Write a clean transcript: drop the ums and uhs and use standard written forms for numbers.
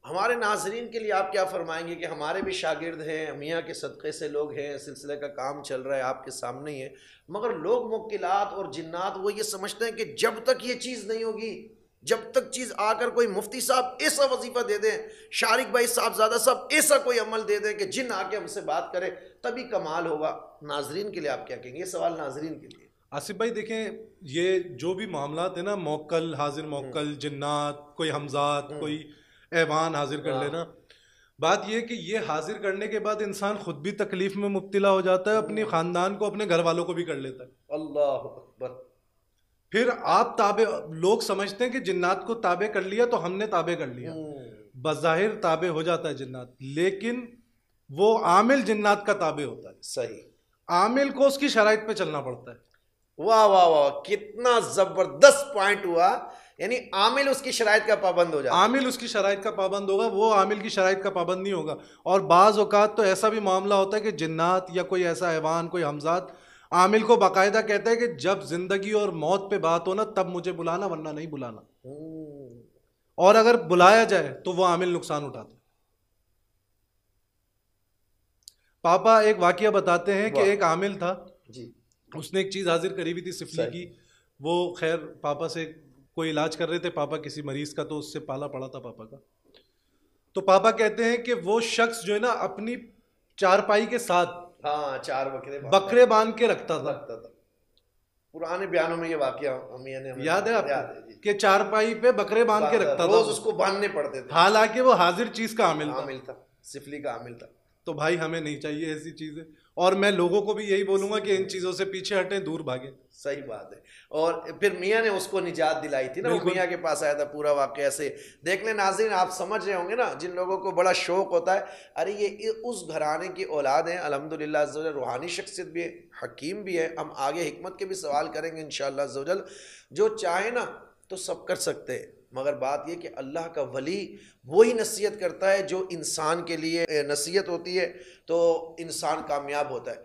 ہمارے ناظرین کے لیے آپ کیا فرمائیں گے کہ ہمارے بھی شاگرد ہیں، میاں کے صدقے سے لوگ ہیں، سلسلے کا کام چل رہا ہے آپ کے سامنے ہی ہے، مگر لوگ موکلات اور جنات وہ یہ سمجھتے ہیں کہ جب تک یہ چیز نہیں ہوگی، جب تک چیز آ کر کوئی مفتی صاحب ایسا وظیفہ دے دیں، شارق بھائی صاحبزادہ صاحب ایسا کوئی عمل دے دیں کہ جن آ کے ہم سے بات کرے تبھی کمال ہوگا، ناظرین کے لیے آپ کیا کہیں گے؟ یہ سوال ناظرین کے لیے۔ آصف بھائی دیکھیں، یہ جو بھی معاملات ہیں نا، موکل، حاضر موکل، جنات، کوئی حمزات، کوئی ایوان حاضر کر لینا، بات یہ کہ یہ حاضر کرنے کے بعد انسان خود بھی تکلیف میں مبتلا ہو جاتا ہے، اپنی خاندان کو، اپنے گھر والوں کو بھی کر لیتا ہے۔ اللہ اکبر۔ پھر آپ تابع، لوگ سمجھتے ہیں کہ جنات کو تابع کر لیا تو ہم نے تابع کر لیا، بظاہر تابع ہو جاتا ہے جنات، لیکن وہ عامل جنات کا تابع ہوتا ہے۔ صحیح، عامل کو اس کی شرائط پہ چلنا پڑتا ہے۔ واہ واہ واہ، کتنا زبردست پوائنٹ ہوا، یعنی عامل اس کی شرائط کا پابند ہو جاتا ہے۔ عامل اس کی شرائط کا پابند ہوگا، وہ عامل کی شرائط کا پابند نہیں ہوگا۔ اور بعض اوقات تو ایسا بھی معاملہ ہوتا ہے کہ جنات یا کوئی ایسا حیوان، کوئی حمزات، عامل کو باقاعدہ کہتا ہے کہ جب زندگی اور موت پہ بات ہونا تب مجھے بلانا، ورنہ نہیں بلانا، اور اگر بلایا جائے تو وہ عامل نقصان اٹھاتا ہے۔ پاپا ایک واقعہ بتاتے ہیں کہ ایک عامل تھا، جی، اس نے ایک چیز حاضر کری ہوئی تھی سفلی کی، وہ خیر پاپا سے کوئی علاج کر رہے تھے، پاپا کسی مریض کا، تو اس سے پالا پڑا تھا پاپا کا۔ تو پاپا کہتے ہیں کہ وہ شخص جو ہے نا اپنی چارپائی کے ساتھ ہاں، 4 بکرے باندھ کے رکھتا تھا۔ پرانے بیانوں میں یہ واقعہ یاد ہے آپ کو کہ چارپائی پہ بکرے باندھ کے رکھتا تھا، روز اس کو باندھنے پڑتے تھے، حالانکہ وہ حاضر چیز کا عامل تھا، سفلی کا عامل تھا۔ تو بھائی ہمیں نہیں چاہیے ایسی چیزیں، اور میں لوگوں کو بھی یہی بولوں گا کہ ان چیزوں سے پیچھے ہٹیں، دور بھاگیں۔ صحیح بات ہے۔ اور پھر میاں نے اس کو نجات دلائی تھی نا، وہ میاں کے پاس آیا تھا، پورا واقعہ سے دیکھ لیں ناظرین، آپ سمجھ رہے ہوں گے نا، جن لوگوں کو بڑا شوق ہوتا ہے، ارے یہ اس گھرانے کی اولاد ہیں، الحمدللہ عزوجل روحانی شخصیت بھی ہے، حکیم بھی ہے، ہم آگے حکمت کے بھی سوال کریں گے انشاءاللہ عزوجل، جو چاہے نا تو سب کر سکتے ہیں، مگر بات یہ کہ اللہ کا ولی وہی نصیحت کرتا ہے جو انسان کے لیے نصیحت ہوتی ہے، تو انسان کامیاب ہوتا ہے۔